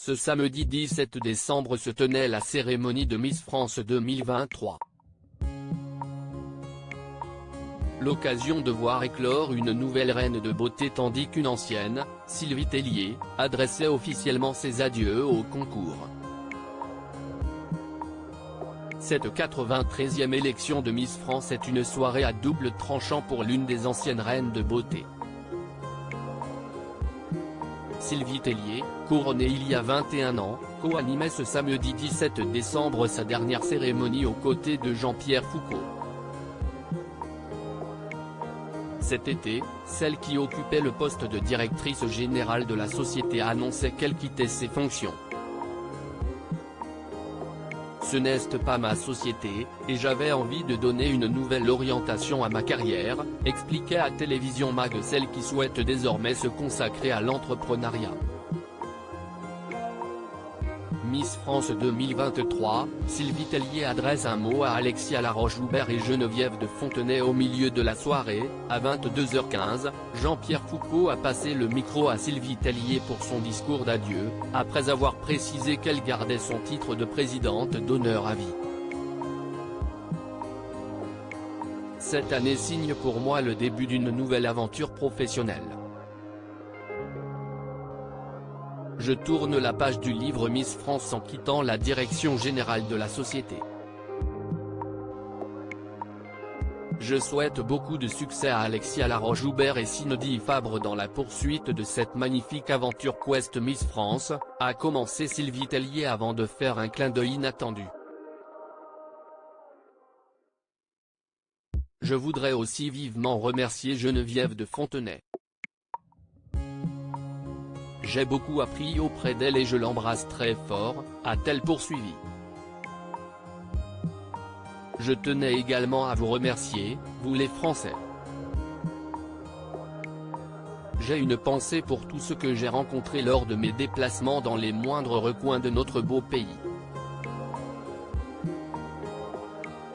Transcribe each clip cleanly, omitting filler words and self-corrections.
Ce samedi 17 décembre se tenait la cérémonie de Miss France 2023. L'occasion de voir éclore une nouvelle reine de beauté tandis qu'une ancienne, Sylvie Tellier, adressait officiellement ses adieux au concours. Cette 93e élection de Miss France est une soirée à double tranchant pour l'une des anciennes reines de beauté. Sylvie Tellier, couronnée il y a 21 ans, co-animait ce samedi 17 décembre sa dernière cérémonie aux côtés de Jean-Pierre Foucault. Cet été, celle qui occupait le poste de directrice générale de la société a annoncé qu'elle quittait ses fonctions. Ce n'est pas ma société, et j'avais envie de donner une nouvelle orientation à ma carrière, expliquait à Télévision Mag celle qui souhaite désormais se consacrer à l'entrepreneuriat. Miss France 2023, Sylvie Tellier adresse un mot à Alexia Laroche-Joubert et Geneviève de Fontenay au milieu de la soirée. À 22h15, Jean-Pierre Foucault a passé le micro à Sylvie Tellier pour son discours d'adieu, après avoir précisé qu'elle gardait son titre de présidente d'honneur à vie. Cette année signe pour moi le début d'une nouvelle aventure professionnelle. Je tourne la page du livre Miss France en quittant la direction générale de la société. Je souhaite beaucoup de succès à Alexia Laroche-Joubert et Cindy Fabre dans la poursuite de cette magnifique aventure Quest Miss France, a commencé Sylvie Tellier avant de faire un clin d'œil inattendu. Je voudrais aussi vivement remercier Geneviève de Fontenay. J'ai beaucoup appris auprès d'elle et je l'embrasse très fort, a-t-elle poursuivi. Je tenais également à vous remercier, vous les Français. J'ai une pensée pour tout ce que j'ai rencontré lors de mes déplacements dans les moindres recoins de notre beau pays.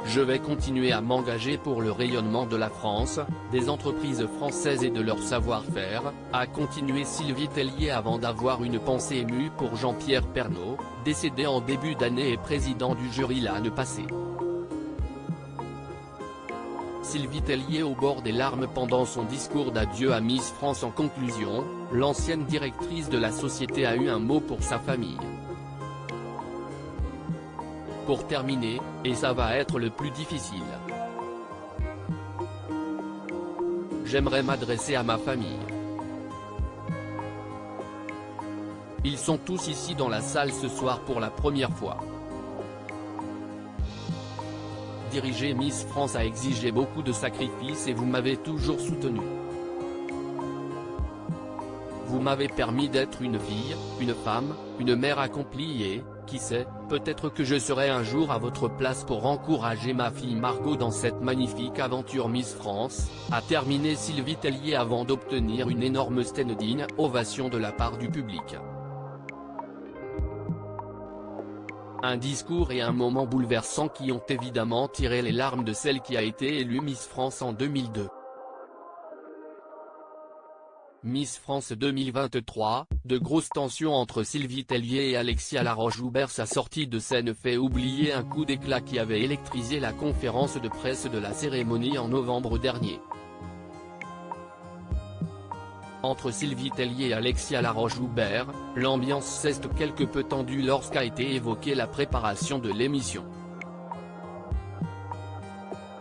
Je vais continuer à m'engager pour le rayonnement de la France, des entreprises françaises et de leur savoir-faire, a continué Sylvie Tellier avant d'avoir une pensée émue pour Jean-Pierre Pernaut, décédé en début d'année et président du jury l'année passée. Sylvie Tellier au bord des larmes pendant son discours d'adieu à Miss France. En conclusion, l'ancienne directrice de la société a eu un mot pour sa famille. Pour terminer, et ça va être le plus difficile. J'aimerais m'adresser à ma famille. Ils sont tous ici dans la salle ce soir pour la première fois. Diriger Miss France a exigé beaucoup de sacrifices et vous m'avez toujours soutenu. Vous m'avez permis d'être une fille, une femme, une mère accomplie et, qui sait, peut-être que je serai un jour à votre place pour encourager ma fille Margot dans cette magnifique aventure Miss France, a terminé Sylvie Tellier avant d'obtenir une énorme standing ovation de la part du public. Un discours et un moment bouleversant qui ont évidemment tiré les larmes de celle qui a été élue Miss France en 2002. Miss France 2023, de grosses tensions entre Sylvie Tellier et Alexia Laroche-Joubert. Sa sortie de scène fait oublier un coup d'éclat qui avait électrisé la conférence de presse de la cérémonie en novembre dernier. Entre Sylvie Tellier et Alexia Laroche-Joubert, l'ambiance s'est quelque peu tendue lorsqu'a été évoquée la préparation de l'émission.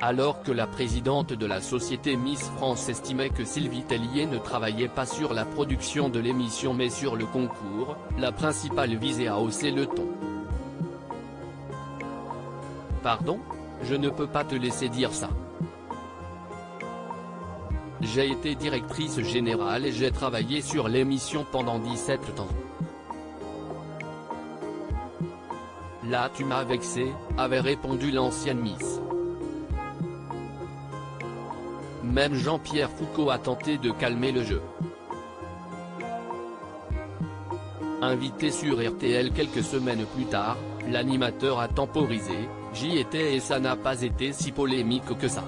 Alors que la présidente de la société Miss France estimait que Sylvie Tellier ne travaillait pas sur la production de l'émission mais sur le concours, la principale visait à hausser le ton. Pardon ? Je ne peux pas te laisser dire ça. J'ai été directrice générale et j'ai travaillé sur l'émission pendant 17 ans. Là tu m'as vexé, avait répondu l'ancienne Miss. Même Jean-Pierre Foucault a tenté de calmer le jeu. Invité sur RTL quelques semaines plus tard, l'animateur a temporisé, « J'y étais et ça n'a pas été si polémique que ça.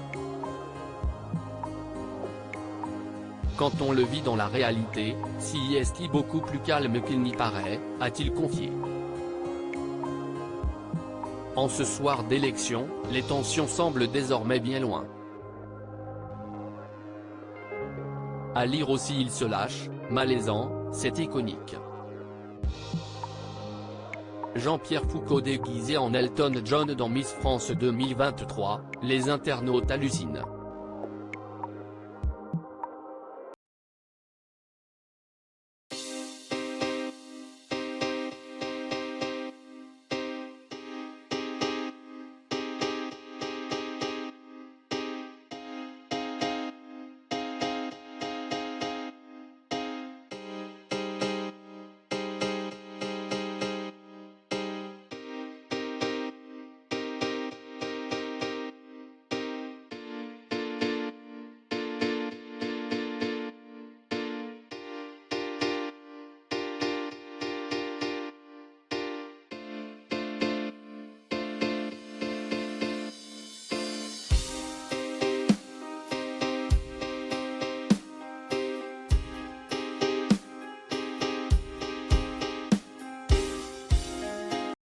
Quand on le vit dans la réalité, si est beaucoup plus calme qu'il n'y paraît, a-t-il confié. En ce soir d'élection, les tensions semblent désormais bien loin. À lire aussi il se lâche, malaisant, c'est iconique. Jean-Pierre Foucault déguisé en Elton John dans Miss France 2023, les internautes hallucinent.